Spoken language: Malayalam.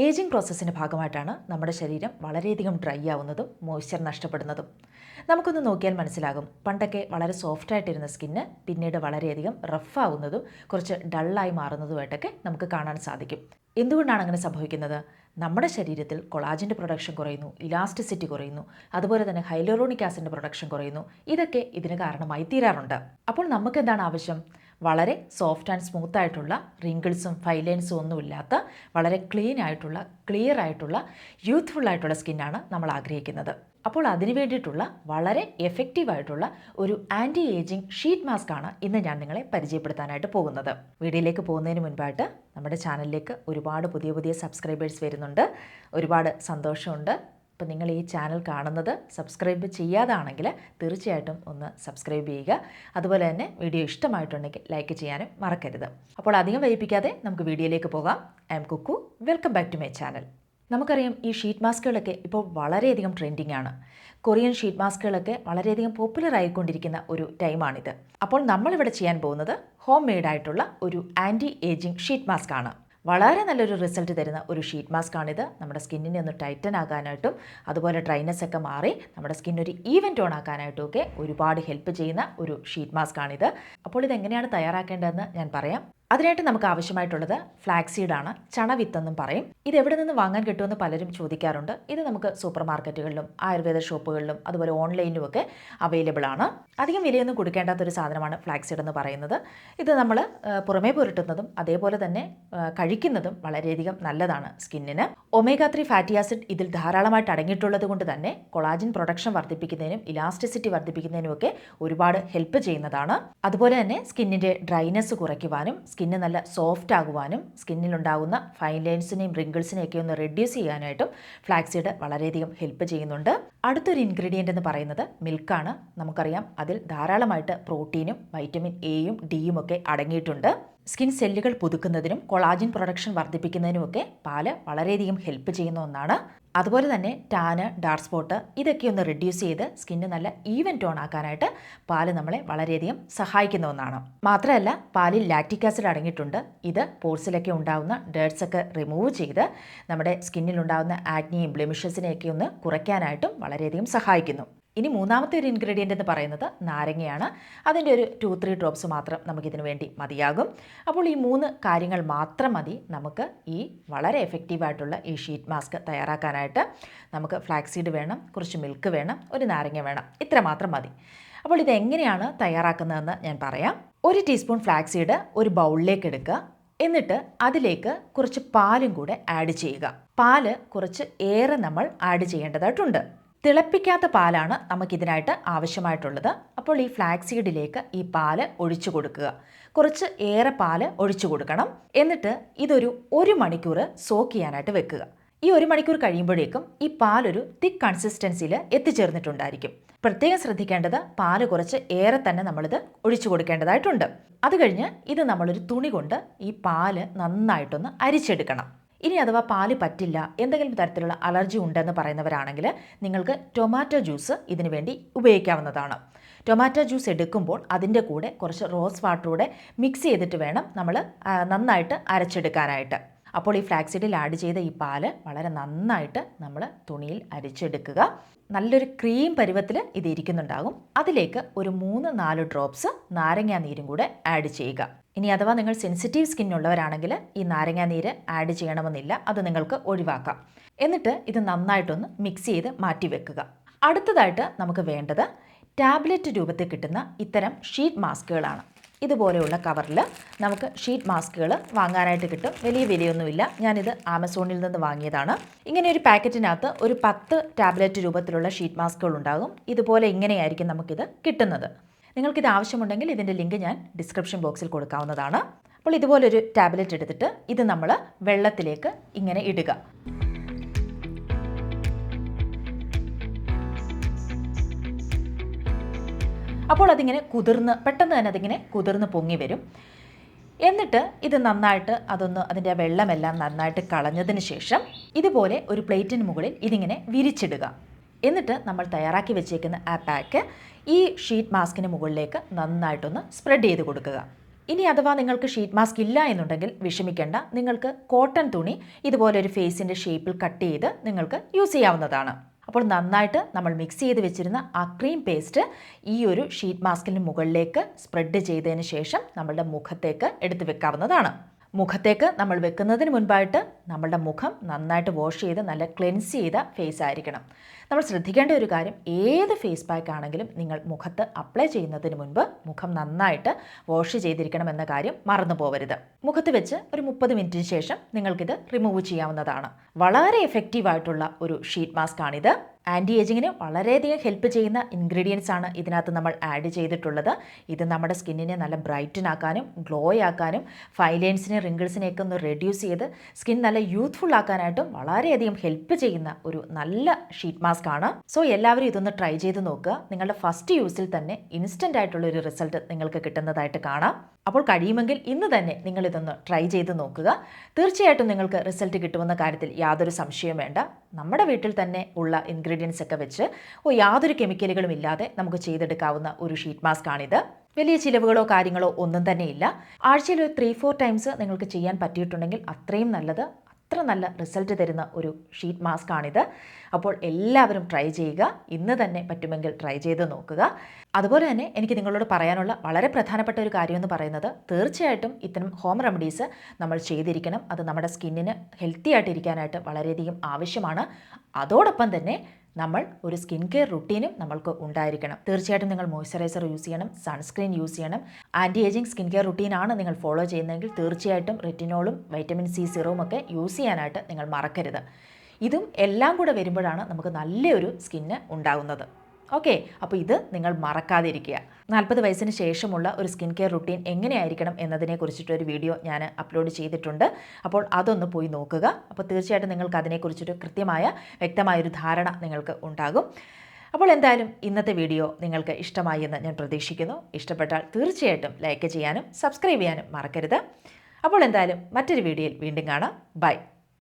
ഏജിംഗ് പ്രോസസ്സിൻ്റെ ഭാഗമായിട്ടാണ് നമ്മുടെ ശരീരം വളരെയധികം ഡ്രൈ ആവുന്നതും മോയ്സ്ചർ നഷ്ടപ്പെടുന്നതും. നമുക്കൊന്ന് നോക്കിയാൽ മനസ്സിലാകും, പണ്ടൊക്കെ വളരെ സോഫ്റ്റായിട്ടിരുന്ന സ്കിന്ന് പിന്നീട് വളരെയധികം റഫാവുന്നതും കുറച്ച് ഡള്ളായി മാറുന്നതുമായിട്ടൊക്കെ നമുക്ക് കാണാൻ സാധിക്കും. എന്തുകൊണ്ടാണ് അങ്ങനെ സംഭവിക്കുന്നത്? നമ്മുടെ ശരീരത്തിൽ കൊളാജിൻ്റെ പ്രൊഡക്ഷൻ കുറയുന്നു, ഇലാസ്റ്റിസിറ്റി കുറയുന്നു, അതുപോലെ തന്നെ ഹൈലൂറോണിക് ആസിഡിൻ്റെ പ്രൊഡക്ഷൻ കുറയുന്നു. ഇതൊക്കെ ഇതിന് കാരണമായി തീരാറുണ്ട്. അപ്പോൾ നമുക്ക് എന്താണ് ആവശ്യം? വളരെ സോഫ്റ്റ് ആൻഡ് സ്മൂത്ത് ആയിട്ടുള്ള റിങ്കിൾസും ഫൈലൈൻസും ഒന്നുമില്ലാത്ത വളരെ ക്ലീൻ ആയിട്ടുള്ള ക്ലിയർ ആയിട്ടുള്ള യൂത്ത്ഫുൾ ആയിട്ടുള്ള സ്കിന്നാണ് നമ്മൾ ആഗ്രഹിക്കുന്നത്. അപ്പോൾ അതിന് വേണ്ടിയിട്ടുള്ള വളരെ എഫക്റ്റീവായിട്ടുള്ള ഒരു ആൻറ്റി ഏജിങ് ഷീറ്റ് മാസ്ക് ആണ് ഇന്ന് ഞാൻ നിങ്ങളെ പരിചയപ്പെടുത്താനായിട്ട് പോകുന്നത്. വീഡിയോയിലേക്ക് പോകുന്നതിന് മുൻപായിട്ട് നമ്മുടെ ചാനലിലേക്ക് ഒരുപാട് പുതിയ സബ്സ്ക്രൈബേഴ്സ് വരുന്നുണ്ട്. ഒരുപാട് സന്തോഷമുണ്ട്. അപ്പോൾ നിങ്ങൾ ഈ ചാനൽ കാണുന്നത് സബ്സ്ക്രൈബ് ചെയ്യാതാണെങ്കിൽ തീർച്ചയായിട്ടും ഒന്ന് സബ്സ്ക്രൈബ് ചെയ്യുക. അതുപോലെ തന്നെ വീഡിയോ ഇഷ്ടമായിട്ടുണ്ടെങ്കിൽ ലൈക്ക് ചെയ്യാനും മറക്കരുത്. അപ്പോൾ അധികം വൈകിപ്പിക്കാതെ നമുക്ക് വീഡിയോയിലേക്ക് പോകാം. I'm Kukku. Welcome back to my channel. നമുക്കറിയാം, ഈ ഷീറ്റ് മാസ്കുകളൊക്കെ ഇപ്പോൾ വളരെയധികം ട്രെൻഡിങ് ആണ്. കൊറിയൻ ഷീറ്റ് മാസ്കുകളൊക്കെ വളരെയധികം പോപ്പുലർ ആയിക്കൊണ്ടിരിക്കുന്ന ഒരു ടൈമാണിത്. അപ്പോൾ നമ്മളിവിടെ ചെയ്യാൻ പോകുന്നത് ഹോം മെയ്ഡായിട്ടുള്ള ഒരു ആൻറ്റി ഏജിങ് ഷീറ്റ് മാസ്ക് ആണ്. വളരെ നല്ലൊരു റിസൾട്ട് തരുന്ന ഒരു ഷീറ്റ് മാസ്ക് ആണിത്. നമ്മുടെ സ്കിന്നിനെ ഒന്ന് ടൈറ്റൻ ആകാനായിട്ടും അതുപോലെ ഡ്രൈനെസ് ഒക്കെ മാറി നമ്മുടെ സ്കിന്നൊരു ഈവൻ ടോൺ ആക്കാനായിട്ടും ഒക്കെ ഒരുപാട് ഹെൽപ്പ് ചെയ്യുന്ന ഒരു ഷീറ്റ് മാസ്ക് ആണിത്. അപ്പോൾ ഇതെങ്ങനെയാണ് തയ്യാറാക്കേണ്ടതെന്ന് ഞാൻ പറയാം. അതിനായിട്ട് നമുക്ക് ആവശ്യമായിട്ടുള്ളത് ഫ്ലാക്സീഡാണ്, ചണവിത്തെന്നും പറയും. ഇത് എവിടെ നിന്ന് വാങ്ങാൻ കിട്ടുമെന്ന് പലരും ചോദിക്കാറുണ്ട്. ഇത് നമുക്ക് സൂപ്പർ മാർക്കറ്റുകളിലും ആയുർവേദ ഷോപ്പുകളിലും അതുപോലെ ഓൺലൈനിലും ഒക്കെ അവൈലബിൾ ആണ്. അധികം വിലയൊന്നും കൊടുക്കേണ്ടാത്തൊരു സാധനമാണ് ഫ്ലാക്സീഡ് എന്ന് പറയുന്നത്. ഇത് നമ്മൾ പുറമേ പുരട്ടുന്നതും അതേപോലെ തന്നെ കഴിക്കുന്നതും വളരെയധികം നല്ലതാണ് സ്കിന്നിന്. ഒമേഗ 3 ഫാറ്റി ആസിഡ് ഇതിൽ ധാരാളമായിട്ട് അടങ്ങിയിട്ടുള്ളത് കൊണ്ട് തന്നെ കൊളാജിൻ പ്രൊഡക്ഷൻ വർദ്ധിപ്പിക്കുന്നതിനും ഇലാസ്റ്റിസിറ്റി വർദ്ധിപ്പിക്കുന്നതിനും ഒക്കെ ഒരുപാട് ഹെൽപ്പ് ചെയ്യുന്നതാണ്. അതുപോലെ തന്നെ സ്കിന്നിൻ്റെ ഡ്രൈനെസ് കുറയ്ക്കുവാനും സ്കിന്ന് നല്ല സോഫ്റ്റ് ആകുവാനും സ്കിന്നിലുണ്ടാകുന്ന ഫൈൻ ലൈൻസിനെയും റിങ്കിൾസിനെയൊക്കെ ഒന്ന് റെഡ്യൂസ് ചെയ്യാനായിട്ടും ഫ്ലാക്സീഡ് വളരെയധികം ഹെൽപ്പ് ചെയ്യുന്നുണ്ട്. അടുത്തൊരു ഇൻഗ്രീഡിയൻ്റ് എന്ന് പറയുന്നത് മിൽക്കാണ്. നമുക്കറിയാം, അതിൽ ധാരാളമായിട്ട് പ്രോട്ടീനും വൈറ്റമിൻ എയും ഡിയും ഒക്കെ അടങ്ങിയിട്ടുണ്ട്. സ്കിൻ സെല്ലുകൾ പുതുക്കുന്നതിനും കൊളാജിൻ പ്രൊഡക്ഷൻ വർദ്ധിപ്പിക്കുന്നതിനുമൊക്കെ പാല് വളരെയധികം ഹെൽപ്പ് ചെയ്യുന്ന ഒന്നാണ്. അതുപോലെ തന്നെ ടാന്, ഡാർക്ക് സ്പോട്ട് ഇതൊക്കെ ഒന്ന് റെഡ്യൂസ് ചെയ്ത് സ്കിന്ന് നല്ല ഈവൻ ടോൺ ആക്കാനായിട്ട് പാല് നമ്മളെ വളരെയധികം സഹായിക്കുന്ന ഒന്നാണ്. മാത്രമല്ല, പാലിൽ ലാക്റ്റിക് ആസിഡ് അടങ്ങിയിട്ടുണ്ട്. ഇത് പോർസിലൊക്കെ ഉണ്ടാകുന്ന ഡേർട്സ് ഒക്കെ റിമൂവ് ചെയ്ത് നമ്മുടെ സ്കിന്നിലുണ്ടാകുന്ന ആക്നിയും ബ്ലെമിഷസിനെയൊക്കെ ഒന്ന് കുറയ്ക്കാനായിട്ടും വളരെയധികം സഹായിക്കുന്നു. ഇനി മൂന്നാമത്തെ ഒരു ഇൻഗ്രീഡിയൻ്റ് എന്ന് പറയുന്നത് നാരങ്ങയാണ്. അതിൻ്റെ ഒരു 2-3 ഡ്രോപ്സ് മാത്രം നമുക്കിതിനു വേണ്ടി മതിയാകും. അപ്പോൾ ഈ 3 കാര്യങ്ങൾ മാത്രം മതി നമുക്ക് ഈ വളരെ എഫക്റ്റീവായിട്ടുള്ള ഈ ഷീറ്റ് മാസ്ക് തയ്യാറാക്കാനായിട്ട്. നമുക്ക് ഫ്ലാക്സീഡ് വേണം, കുറച്ച് മിൽക്ക് വേണം, ഒരു നാരങ്ങ വേണം. ഇത്ര മാത്രം മതി. അപ്പോൾ ഇതെങ്ങനെയാണ് തയ്യാറാക്കുന്നതെന്ന് ഞാൻ പറയാം. 1 ടീസ്പൂൺ ഫ്ലാക്സീഡ് ഒരു ബൗളിലേക്ക് എടുക്കുക. എന്നിട്ട് അതിലേക്ക് കുറച്ച് പാലും കൂടെ ആഡ് ചെയ്യുക. പാല് കുറച്ച് ഏറെ നമ്മൾ ആഡ് ചെയ്യേണ്ടതായിട്ടുണ്ട്. തിളപ്പിക്കാത്ത പാലാണ് നമുക്കിതിനായിട്ട് ആവശ്യമായിട്ടുള്ളത്. അപ്പോൾ ഈ ഫ്ലാക്സീഡിലേക്ക് ഈ പാല് ഒഴിച്ചു കൊടുക്കുക. കുറച്ച് ഏറെ പാല് ഒഴിച്ചു കൊടുക്കണം. എന്നിട്ട് ഇതൊരു 1 മണിക്കൂർ സോക്ക് ചെയ്യാനായിട്ട് വെക്കുക. ഈ 1 മണിക്കൂർ കഴിയുമ്പോഴേക്കും ഈ പാലൊരു തിക്ക് കൺസിസ്റ്റൻസിയിൽ എത്തിച്ചേർന്നിട്ടുണ്ടായിരിക്കും. പ്രത്യേകം ശ്രദ്ധിക്കേണ്ടത്, പാല് കുറച്ച് ഏറെ തന്നെ നമ്മളിത് ഒഴിച്ചു കൊടുക്കേണ്ടതായിട്ടുണ്ട്. അത് കഴിഞ്ഞ് ഇത് നമ്മളൊരു തുണി കൊണ്ട് ഈ പാല് നന്നായിട്ടൊന്ന് അരിച്ചെടുക്കണം. ഇനി അഥവാ പാല് പറ്റില്ല, എന്തെങ്കിലും തരത്തിലുള്ള അലർജി ഉണ്ടെന്ന് പറയുന്നവരാണെങ്കിൽ നിങ്ങൾക്ക് ടൊമാറ്റോ ജ്യൂസ് ഇതിനു വേണ്ടി ഉപയോഗിക്കാവുന്നതാണ്. ടൊമാറ്റോ ജ്യൂസ് എടുക്കുമ്പോൾ അതിൻ്റെ കൂടെ കുറച്ച് റോസ് വാട്ടറൂടെ മിക്സ് ചെയ്തിട്ട് വേണം നമ്മൾ നന്നായിട്ട് അരച്ചെടുക്കാനായിട്ട്. അപ്പോൾ ഈ ഫ്ലാക്സീഡിൽ ആഡ് ചെയ്ത ഈ പാല് വളരെ നന്നായിട്ട് നമ്മൾ തുണിയിൽ അരിച്ചെടുക്കുക. നല്ലൊരു ക്രീം പരുവത്തിൽ ഇത് ഇരിക്കുന്നുണ്ടാകും. അതിലേക്ക് ഒരു 3-4 ഡ്രോപ്സ് നാരങ്ങാ നീരും കൂടെ ആഡ് ചെയ്യുക. ഇനി അഥവാ നിങ്ങൾ സെൻസിറ്റീവ് സ്കിൻ ഉള്ളവരാണെങ്കിൽ ഈ നാരങ്ങാ നീര് ആഡ് ചെയ്യണമെന്നില്ല, അത് നിങ്ങൾക്ക് ഒഴിവാക്കാം. എന്നിട്ട് ഇത് നന്നായിട്ടൊന്ന് മിക്സ് ചെയ്ത് മാറ്റി വെക്കുക. അടുത്തതായിട്ട് നമുക്ക് വേണ്ടത് ടാബ്ലറ്റ് രൂപത്തിൽ കിട്ടുന്ന ഇത്തരം ഷീറ്റ് മാസ്കുകളാണ്. ഇതുപോലെയുള്ള കവറിൽ നമുക്ക് ഷീറ്റ് മാസ്കുകൾ വാങ്ങാനായിട്ട് കിട്ടും. വലിയ വിലയൊന്നുമില്ല. ഞാനിത് ആമസോണിൽ നിന്ന് വാങ്ങിയതാണ്. ഇങ്ങനെ ഒരു പാക്കറ്റിനകത്ത് ഒരു 10 ടാബ്ലറ്റ് രൂപത്തിലുള്ള ഷീറ്റ് മാസ്കുകൾ ഉണ്ടാകും. ഇതുപോലെ ഇങ്ങനെയായിരിക്കും നമുക്കിത് കിട്ടുന്നത്. നിങ്ങൾക്കിത് ആവശ്യമുണ്ടെങ്കിൽ ഇതിൻ്റെ ലിങ്ക് ഞാൻ ഡിസ്ക്രിപ്ഷൻ ബോക്സിൽ കൊടുക്കാവുന്നതാണ്. അപ്പോൾ ഇതുപോലൊരു ടാബ്ലറ്റ് എടുത്തിട്ട് ഇത് നമ്മൾ വെള്ളത്തിലേക്ക് ഇങ്ങനെ ഇടുക. അപ്പോൾ അതിങ്ങനെ പെട്ടെന്ന് തന്നെ അതിങ്ങനെ കുതിർന്ന് പൊങ്ങി വരും. എന്നിട്ട് ഇത് നന്നായിട്ട് അതിൻ്റെ വെള്ളമെല്ലാം നന്നായിട്ട് കളഞ്ഞതിന് ശേഷം ഇതുപോലെ ഒരു പ്ലേറ്റിന് മുകളിൽ ഇതിങ്ങനെ വിരിച്ചിടുക. എന്നിട്ട് നമ്മൾ തയ്യാറാക്കി വെച്ചേക്കുന്ന ആ പാക്ക് ഈ ഷീറ്റ് മാസ്കിന് മുകളിലേക്ക് നന്നായിട്ടൊന്ന് സ്പ്രെഡ് ചെയ്ത് കൊടുക്കുക. ഇനി അഥവാ നിങ്ങൾക്ക് ഷീറ്റ് മാസ്ക് ഇല്ല എന്നുണ്ടെങ്കിൽ വിഷമിക്കേണ്ട. നിങ്ങൾക്ക് കോട്ടൺ തുണി ഇതുപോലെ ഒരു ഫേസിൻ്റെ ഷേപ്പിൽ കട്ട് ചെയ്ത് നിങ്ങൾക്ക് യൂസ് ചെയ്യാവുന്നതാണ്. അപ്പോൾ നന്നായിട്ട് നമ്മൾ മിക്സ് ചെയ്ത് വെച്ചിരുന്ന ആ ക്രീം പേസ്റ്റ് ഈ ഒരു ഷീറ്റ് മാസ്കിന് മുകളിലേക്ക് സ്പ്രെഡ് ചെയ്തതിന് ശേഷം നമ്മളുടെ മുഖത്തേക്ക് എടുത്ത് വെക്കാവുന്നതാണ്. മുഖത്തേക്ക് നമ്മൾ വെക്കുന്നതിന് മുൻപായിട്ട് നമ്മളുടെ മുഖം നന്നായിട്ട് വാഷ് ചെയ്ത് നല്ല ക്ലെൻസ് ചെയ്ത ഫേസ് ആയിരിക്കണം. നമ്മൾ ശ്രദ്ധിക്കേണ്ട ഒരു കാര്യം, ഏത് ഫേസ് പാക്ക് ആണെങ്കിലും നിങ്ങൾ മുഖത്ത് അപ്ലൈ ചെയ്യുന്നതിന് മുൻപ് മുഖം നന്നായിട്ട് വാഷ് ചെയ്തിരിക്കണം എന്ന കാര്യം മറന്നു പോകരുത്. മുഖത്ത് വെച്ച് ഒരു 30 മിനിറ്റിന് ശേഷം നിങ്ങൾക്കിത് റിമൂവ് ചെയ്യാവുന്നതാണ്. വളരെ എഫക്റ്റീവായിട്ടുള്ള ഒരു ഷീറ്റ് മാസ്ക് ആണിത്. ആൻറ്റി ഏജിങ്ങിന് വളരെയധികം ഹെൽപ്പ് ചെയ്യുന്ന ഇൻഗ്രീഡിയൻസ് ആണ് ഇതിനകത്ത് നമ്മൾ ആഡ് ചെയ്തിട്ടുള്ളത്. ഇത് നമ്മുടെ സ്കിന്നിനെ നല്ല ബ്രൈറ്റൻ ആക്കാനും ഗ്ലോ ആക്കാനും ഫൈലൈൻസിനെ റിങ്കിൾസിനെയൊക്കെ ഒന്ന് റെഡ്യൂസ് ചെയ്ത് സ്കിൻ നല്ല യൂത്ത്ഫുൾ ആക്കാനായിട്ടും വളരെയധികം ഹെൽപ്പ് ചെയ്യുന്ന ഒരു നല്ല ഷീറ്റ് മാസ്ക് ആണ്. സോ എല്ലാവരും ഇതൊന്ന് ട്രൈ ചെയ്ത് നോക്കുക. നിങ്ങളുടെ ഫസ്റ്റ് യൂസിൽ തന്നെ ഇൻസ്റ്റൻ്റ് ആയിട്ടുള്ള ഒരു റിസൾട്ട് നിങ്ങൾക്ക് കിട്ടുന്നതായിട്ട് കാണാം. അപ്പോൾ കഴിയുമെങ്കിൽ ഇന്ന് തന്നെ നിങ്ങളിതൊന്ന് ട്രൈ ചെയ്ത് നോക്കുക. തീർച്ചയായിട്ടും നിങ്ങൾക്ക് റിസൾട്ട് കിട്ടുമെന്ന കാര്യത്തിൽ യാതൊരു സംശയവും വേണ്ട. നമ്മുടെ വീട്ടിൽ തന്നെ ഉള്ള ഇൻഗ്രീഡിയൻസ് ഒക്കെ വെച്ച് യാതൊരു കെമിക്കലുകളും ഇല്ലാതെ നമുക്ക് ചെയ്തെടുക്കാവുന്ന ഒരു ഷീറ്റ് മാസ്ക് ആണിത്. വലിയ ചിലവുകളോ കാര്യങ്ങളോ ഒന്നും തന്നെ ഇല്ല. ആഴ്ചയിൽ ഒരു 3-4 ടൈംസ് നിങ്ങൾക്ക് ചെയ്യാൻ പറ്റിയിട്ടുണ്ടെങ്കിൽ അത്രയും നല്ലത്. അത്ര നല്ല റിസൾട്ട് തരുന്ന ഒരു ഷീറ്റ് മാസ്ക് ആണിത്. അപ്പോൾ എല്ലാവരും ട്രൈ ചെയ്യുക. ഇന്ന് തന്നെ പറ്റുമെങ്കിൽ ട്രൈ ചെയ്ത് നോക്കുക. അതുപോലെ തന്നെ എനിക്ക് നിങ്ങളോട് പറയാനുള്ള വളരെ പ്രധാനപ്പെട്ട ഒരു കാര്യം എന്ന് പറയുന്നത്, തീർച്ചയായിട്ടും ഇത്തരം ഹോം റെമഡീസ് നമ്മൾ ചെയ്തിരിക്കണം. അത് നമ്മുടെ സ്കിന്നിന് ഹെൽത്തി ആയിട്ടിരിക്കാനായിട്ട് വളരെയധികം ആവശ്യമാണ്. അതോടൊപ്പം തന്നെ നമ്മൾ ഒരു സ്കിൻ കെയർ റുട്ടീനും നമ്മൾക്ക് ഉണ്ടായിരിക്കണം. തീർച്ചയായിട്ടും നിങ്ങൾ മോയ്സ്ചറൈസർ യൂസ് ചെയ്യണം, സൺസ്ക്രീൻ യൂസ് ചെയ്യണം. ആൻറ്റി ഏജിങ് സ്കിൻ കെയർ റുട്ടീനാണ് നിങ്ങൾ ഫോളോ ചെയ്യുന്നതെങ്കിൽ തീർച്ചയായിട്ടും റെറ്റിനോളും വൈറ്റമിൻ സി സിറവും ഒക്കെ യൂസ് ചെയ്യാനായിട്ട് നിങ്ങൾ മറക്കരുത്. ഇതും എല്ലാം കൂടെ വരുമ്പോഴാണ് നമുക്ക് നല്ലൊരു സ്കിന്ന് ഉണ്ടാകുന്നത്. ഓക്കെ, അപ്പോൾ ഇത് നിങ്ങൾ മറക്കാതിരിക്കുക. 40 വയസ്സിന് ശേഷമുള്ള ഒരു സ്കിൻ കെയർ റുട്ടീൻ എങ്ങനെയായിരിക്കണം എന്നതിനെ കുറിച്ചിട്ടൊരു വീഡിയോ ഞാൻ അപ്ലോഡ് ചെയ്തിട്ടുണ്ട്. അപ്പോൾ അതൊന്ന് പോയി നോക്കുക. അപ്പോൾ തീർച്ചയായിട്ടും നിങ്ങൾക്ക് അതിനെക്കുറിച്ചൊരു വ്യക്തമായൊരു ധാരണ നിങ്ങൾക്ക് ഉണ്ടാകും. അപ്പോൾ എന്തായാലും ഇന്നത്തെ വീഡിയോ നിങ്ങൾക്ക് ഇഷ്ടമായി എന്ന് ഞാൻ പ്രതീക്ഷിക്കുന്നു. ഇഷ്ടപ്പെട്ടാൽ തീർച്ചയായിട്ടും ലൈക്ക് ചെയ്യാനും സബ്സ്ക്രൈബ് ചെയ്യാനും മറക്കരുത്. അപ്പോൾ എന്തായാലും മറ്റൊരു വീഡിയോയിൽ വീണ്ടും കാണാം. ബൈ.